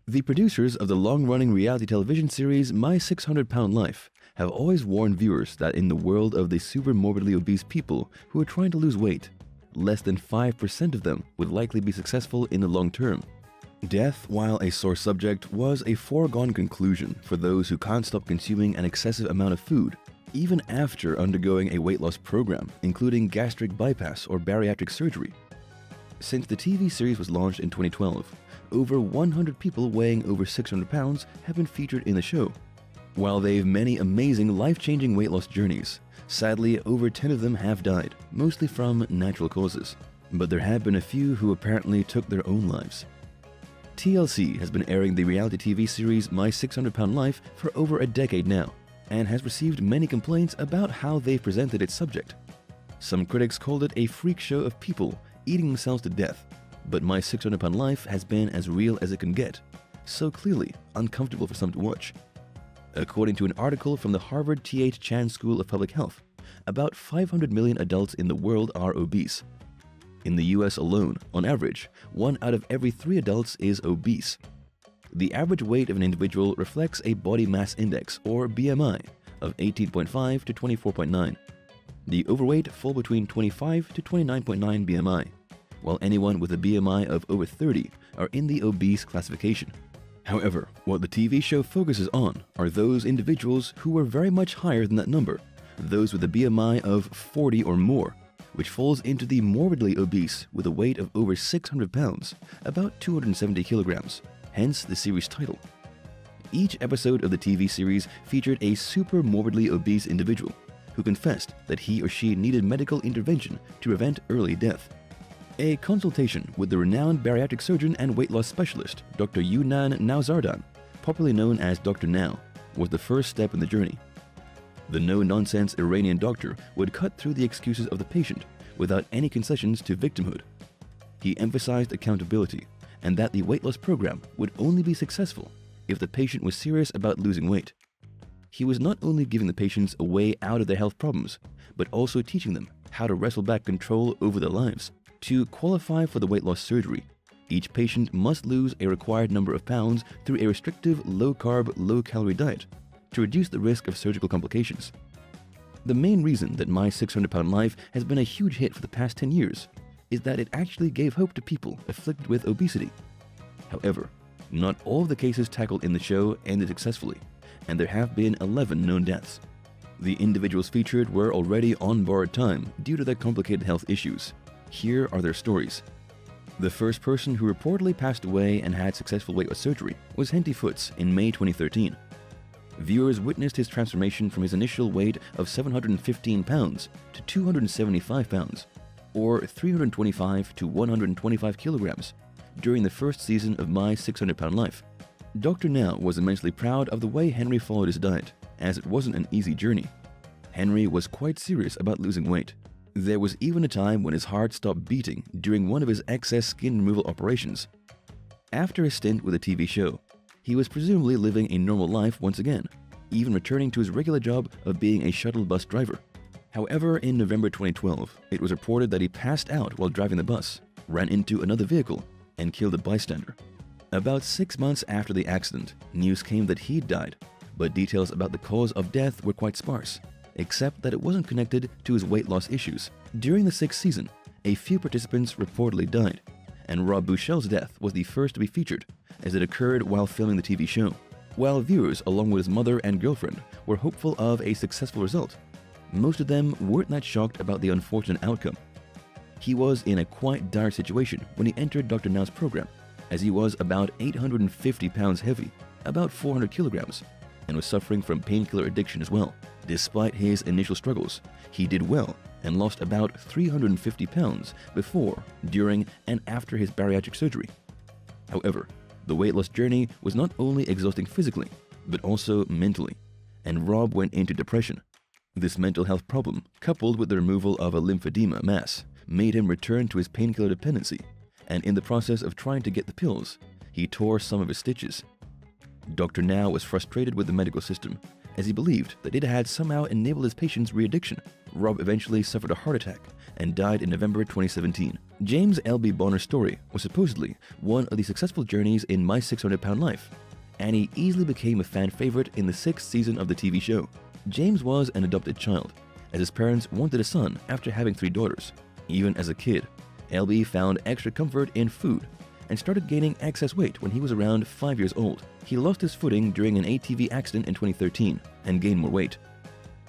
The producers of the long-running reality television series My 600-Pound Life have always warned viewers that in the world of the super-morbidly obese people who are trying to lose weight, less than 5% of them would likely be successful in the long term. Death while a sore subject was a foregone conclusion for those who can't stop consuming an excessive amount of food, even after undergoing a weight loss program, including gastric bypass or bariatric surgery. Since the TV series was launched in 2012, over 100 people weighing over 600 pounds have been featured in the show. While they've many amazing life-changing weight loss journeys, sadly over 10 of them have died, mostly from natural causes. But there have been a few who apparently took their own lives. TLC has been airing the reality TV series My 600-Pound Life for over a decade now, and has received many complaints about how they've presented its subject. Some critics called it a freak show of people eating themselves to death, but My 600-Pound Life has been as real as it can get, so clearly uncomfortable for some to watch. According to an article from the Harvard T.H. Chan School of Public Health, about 500 million adults in the world are obese. In the US alone, on average, 1 out of every 3 adults is obese. The average weight of an individual reflects a body mass index, or BMI, of 18.5 to 24.9. The overweight fall between 25 to 29.9 BMI, while anyone with a BMI of over 30 are in the obese classification. However, what the TV show focuses on are those individuals who are very much higher than that number, those with a BMI of 40 or more, which falls into the morbidly obese with a weight of over 600 pounds, about 270 kilograms, hence the series title. Each episode of the TV series featured a super-morbidly obese individual who confessed that he or she needed medical intervention to prevent early death. A consultation with the renowned bariatric surgeon and weight loss specialist, Dr. Younan Naozardan, popularly known as Dr. Now, was the first step in the journey. The no-nonsense Iranian doctor would cut through the excuses of the patient without any concessions to victimhood. He emphasized accountability and that the weight loss program would only be successful if the patient was serious about losing weight. He was not only giving the patients a way out of their health problems, but also teaching them how to wrestle back control over their lives. To qualify for the weight loss surgery, each patient must lose a required number of pounds through a restrictive low-carb, low-calorie diet to reduce the risk of surgical complications. The main reason that My 600-Pound Life has been a huge hit for the past 10 years is that it actually gave hope to people afflicted with obesity. However, not all of the cases tackled in the show ended successfully, and there have been 11 known deaths. The individuals featured were already on borrowed time due to their complicated health issues. Here are their stories. The first person who reportedly passed away and had successful weight loss surgery was Henty Foots in May 2013. Viewers witnessed his transformation from his initial weight of 715 pounds to 275 pounds, or 325 to 125 kilograms, during the first season of My 600-Pound Life. Dr. Now was immensely proud of the way Henry followed his diet, as it wasn't an easy journey. Henry was quite serious about losing weight. There was even a time when his heart stopped beating during one of his excess skin removal operations. After a stint with a TV show, he was presumably living a normal life once again, even returning to his regular job of being a shuttle bus driver. However, in November 2012, it was reported that he passed out while driving the bus, ran into another vehicle, and killed a bystander. About 6 months after the accident, news came that he'd died, but details about the cause of death were quite sparse, except that it wasn't connected to his weight loss issues. During the 6th season, a few participants reportedly died, and Rob Bouchell's death was the first to be featured, as it occurred while filming the TV show. While viewers, along with his mother and girlfriend, were hopeful of a successful result, most of them weren't that shocked about the unfortunate outcome. He was in a quite dire situation when he entered Dr. Now's program, as he was about 850 pounds heavy, about 400 kilograms, and was suffering from painkiller addiction as well. Despite his initial struggles, he did well and lost about 350 pounds before, during, and after his bariatric surgery. However, the weight loss journey was not only exhausting physically, but also mentally, and Rob went into depression. This mental health problem, coupled with the removal of a lymphedema mass, made him return to his painkiller dependency, and in the process of trying to get the pills, he tore some of his stitches. Dr. Now was frustrated with the medical system, as he believed that it had somehow enabled his patients' re-addiction. Rob eventually suffered a heart attack and died in November 2017. James L.B. Bonner's story was supposedly one of the successful journeys in My 600-Pound Life, and he easily became a fan favorite in the 6th season of the TV show. James was an adopted child, as his parents wanted a son after having 3 daughters. Even as a kid, LB found extra comfort in food and started gaining excess weight when he was around 5 years old. He lost his footing during an ATV accident in 2013 and gained more weight.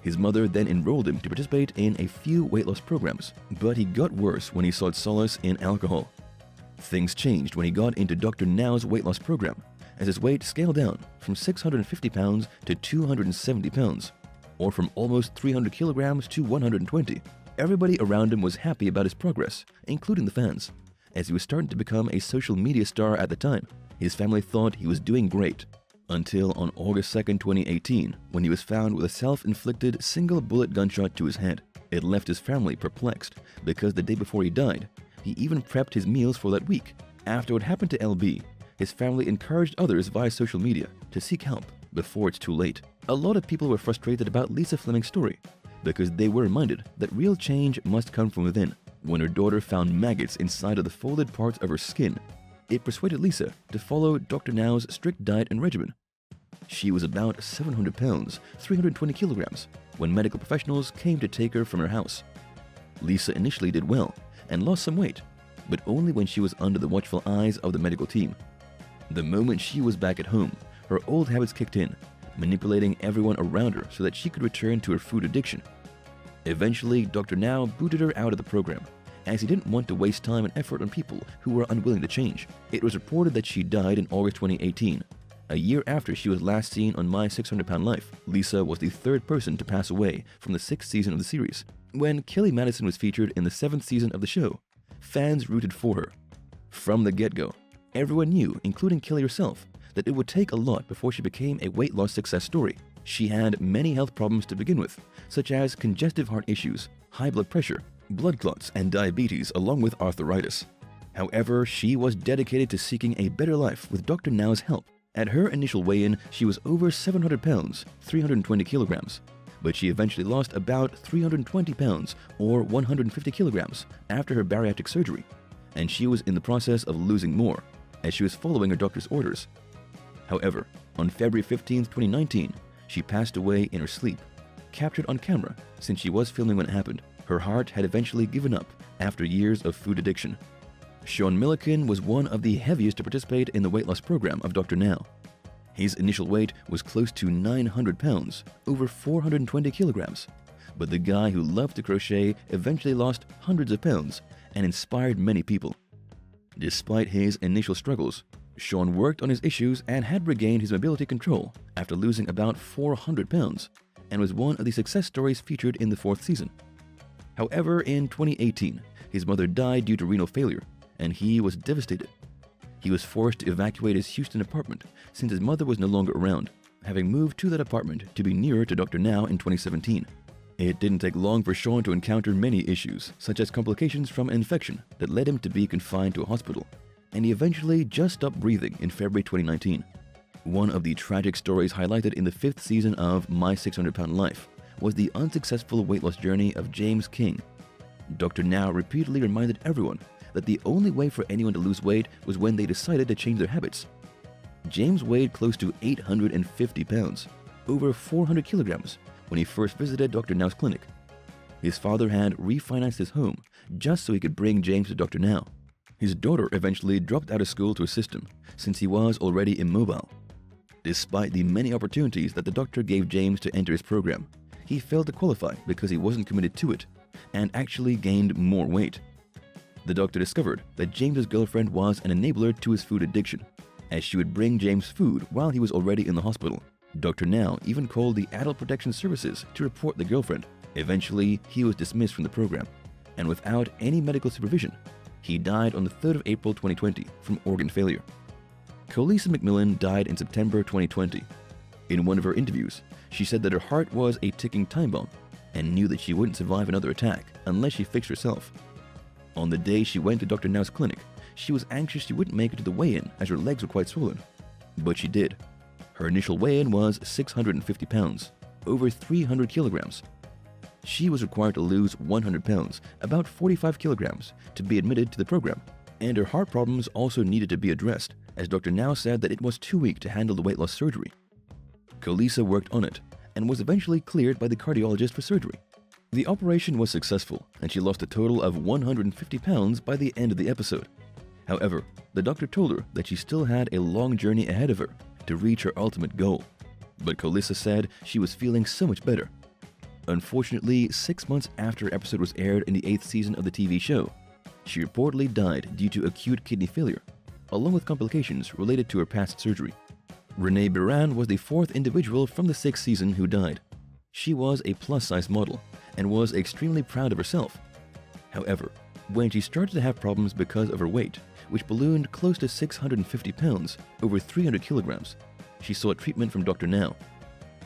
His mother then enrolled him to participate in a few weight loss programs, but he got worse when he sought solace in alcohol. Things changed when he got into Dr. Now's weight loss program, as his weight scaled down from 650 pounds to 270 pounds, or from almost 300 kilograms to 120. Everybody around him was happy about his progress, including the fans, as he was starting to become a social media star at the time. His family thought he was doing great, until on August 2nd, 2018, when he was found with a self-inflicted single-bullet gunshot to his head. It left his family perplexed, because the day before he died, he even prepped his meals for that week. After what happened to LB, his family encouraged others via social media to seek help before it's too late. A lot of people were frustrated about Lisa Fleming's story, because they were reminded that real change must come from within. When her daughter found maggots inside of the folded parts of her skin, it persuaded Lisa to follow Dr. Now's strict diet and regimen. She was about 700 pounds, 320 kilograms, when medical professionals came to take her from her house. Lisa initially did well and lost some weight, but only when she was under the watchful eyes of the medical team. The moment she was back at home, her old habits kicked in, manipulating everyone around her so that she could return to her food addiction. Eventually, Dr. Now booted her out of the program, as he didn't want to waste time and effort on people who were unwilling to change. It was reported that she died in August 2018, a year after she was last seen on My 600-Pound Life. Lisa was the 3rd person to pass away from the 6th season of the series. When Kelly Madison was featured in the 7th season of the show, fans rooted for her. From the get-go, everyone knew, including Kelly herself, that it would take a lot before she became a weight loss success story. She had many health problems to begin with, such as congestive heart issues, high blood pressure, blood clots, and diabetes, along with arthritis. However, she was dedicated to seeking a better life with Dr. Now's help. At her initial weigh-in, she was over 700 pounds, 320 kilograms, but she eventually lost about 320 pounds, or 150 kilograms, after her bariatric surgery, and she was in the process of losing more, as she was following her doctor's orders. However, on February 15, 2019, she passed away in her sleep, captured on camera since she was filming when it happened. Her heart had eventually given up after years of food addiction. Sean Milliken was one of the heaviest to participate in the weight loss program of Dr. Now. His initial weight was close to 900 pounds, over 420 kilograms. But the guy who loved to crochet eventually lost hundreds of pounds and inspired many people. Despite his initial struggles, Sean worked on his issues and had regained his mobility control after losing about 400 pounds, and was one of the success stories featured in the 4th season. However, in 2018, his mother died due to renal failure, and he was devastated. He was forced to evacuate his Houston apartment since his mother was no longer around, having moved to that apartment to be nearer to Dr. Now in 2017. It didn't take long for Sean to encounter many issues, such as complications from an infection that led him to be confined to a hospital, and he eventually just stopped breathing in February 2019. One of the tragic stories highlighted in the 5th season of My 600-Pound Life was the unsuccessful weight loss journey of James King. Dr. Now repeatedly reminded everyone that the only way for anyone to lose weight was when they decided to change their habits. James weighed close to 850 pounds, over 400 kilograms, when he first visited Dr. Now's clinic. His father had refinanced his home just so he could bring James to Dr. Now. His daughter eventually dropped out of school to assist him, since he was already immobile. Despite the many opportunities that the doctor gave James to enter his program, he failed to qualify because he wasn't committed to it, and actually gained more weight. The doctor discovered that James's girlfriend was an enabler to his food addiction, as she would bring James food while he was already in the hospital. Dr. Now even called the Adult Protection Services to report the girlfriend. Eventually, he was dismissed from the program, and without any medical supervision, he died on the 3rd of April 2020 from organ failure. Coliesa McMillan died in September 2020. In one of her interviews, she said that her heart was a ticking time bomb and knew that she wouldn't survive another attack unless she fixed herself. On the day she went to Dr. Now's clinic, she was anxious she wouldn't make it to the weigh-in as her legs were quite swollen. But she did. Her initial weigh-in was 650 pounds, over 300 kilograms. She was required to lose 100 pounds, about 45 kilograms, to be admitted to the program. And her heart problems also needed to be addressed, as Dr. Now said that it was too weak to handle the weight loss surgery. Coliesa worked on it, and was eventually cleared by the cardiologist for surgery. The operation was successful, and she lost a total of 150 pounds by the end of the episode. However, the doctor told her that she still had a long journey ahead of her to reach her ultimate goal. But Coliesa said she was feeling so much better. Unfortunately, 6 months after her episode was aired in the 8th season of the TV show, she reportedly died due to acute kidney failure, along with complications related to her past surgery. Renee Buran was the 4th individual from the 6th season who died. She was a plus-size model and was extremely proud of herself. However, when she started to have problems because of her weight, which ballooned close to 650 pounds, over 300 kilograms, she sought treatment from Dr. Now.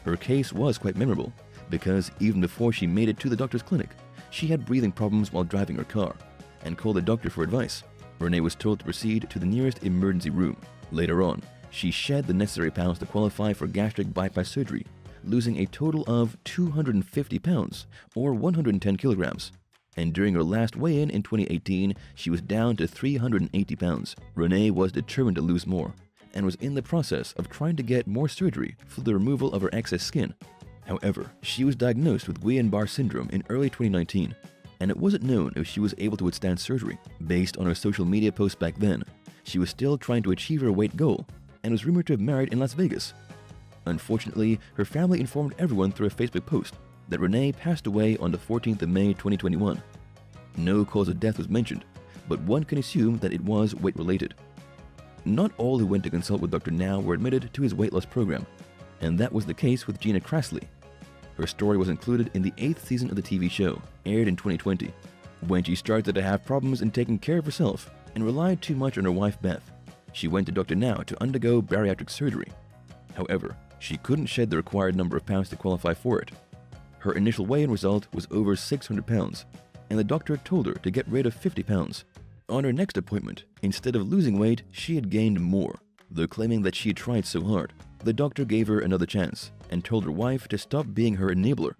Her case was quite memorable because even before she made it to the doctor's clinic, she had breathing problems while driving her car and called the doctor for advice. Renee was told to proceed to the nearest emergency room. Later on, she shed the necessary pounds to qualify for gastric bypass surgery, losing a total of 250 pounds, or 110 kilograms. And during her last weigh-in in 2018, she was down to 380 pounds. Renee was determined to lose more, and was in the process of trying to get more surgery for the removal of her excess skin. However, she was diagnosed with Guillain-Barré syndrome in early 2019, and it wasn't known if she was able to withstand surgery. Based on her social media posts back then, she was still trying to achieve her weight goal, and was rumored to have married in Las Vegas. Unfortunately, her family informed everyone through a Facebook post that Renee passed away on the 14th of May 2021. No cause of death was mentioned, but one can assume that it was weight-related. Not all who went to consult with Dr. Now were admitted to his weight loss program, and that was the case with Gina Krasley. Her story was included in the 8th season of the TV show, aired in 2020, when she started to have problems in taking care of herself and relied too much on her wife Beth. She went to Dr. Now to undergo bariatric surgery. However, she couldn't shed the required number of pounds to qualify for it. Her initial weigh-in result was over 600 pounds, and the doctor told her to get rid of 50 pounds. On her next appointment, instead of losing weight, she had gained more, though claiming that she had tried so hard. The doctor gave her another chance and told her wife to stop being her enabler.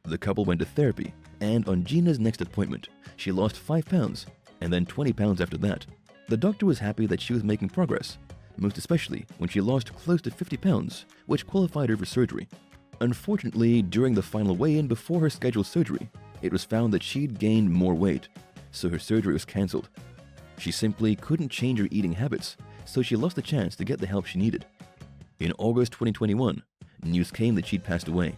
The couple went to therapy, and on Gina's next appointment, she lost 5 pounds, and then 20 pounds after that. The doctor was happy that she was making progress, most especially when she lost close to 50 pounds, which qualified her for surgery. Unfortunately, during the final weigh-in before her scheduled surgery, it was found that she'd gained more weight, so her surgery was cancelled. She simply couldn't change her eating habits, so she lost the chance to get the help she needed. In August 2021, news came that she'd passed away,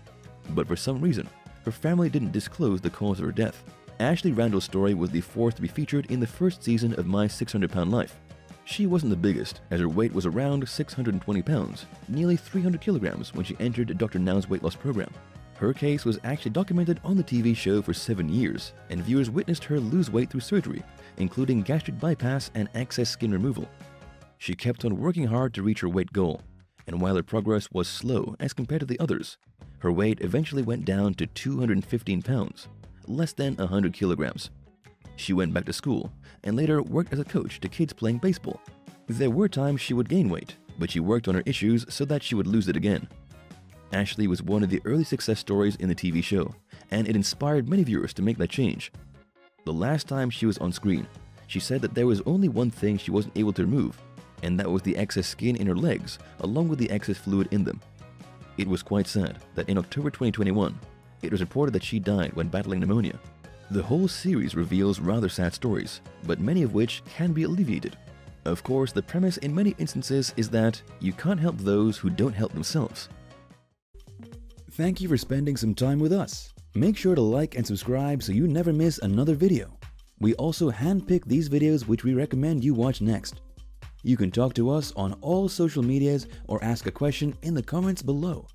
but for some reason, her family didn't disclose the cause of her death. Ashley Randall's story was the 4th to be featured in the 1st season of My 600-Pound Life. She wasn't the biggest, as her weight was around 620 pounds, nearly 300 kilograms when she entered Dr. Now's weight loss program. Her case was actually documented on the TV show for 7 years, and viewers witnessed her lose weight through surgery, including gastric bypass and excess skin removal. She kept on working hard to reach her weight goal, and while her progress was slow as compared to the others, her weight eventually went down to 215 pounds, less than 100 kilograms. She went back to school and later worked as a coach to kids playing baseball. There were times she would gain weight, but she worked on her issues so that she would lose it again. Ashley was one of the early success stories in the TV show, and it inspired many viewers to make that change. The last time she was on screen, she said that there was only one thing she wasn't able to remove, and that was the excess skin in her legs, along with the excess fluid in them. It was quite sad that in October 2021, it was reported that she died when battling pneumonia. The whole series reveals rather sad stories, but many of which can be alleviated. Of course, the premise in many instances is that you can't help those who don't help themselves. Thank you for spending some time with us. Make sure to like and subscribe so you never miss another video. We also handpick these videos which we recommend you watch next. You can talk to us on all social medias or ask a question in the comments below.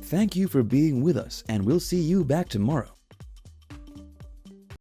Thank you for being with us, and we'll see you back tomorrow.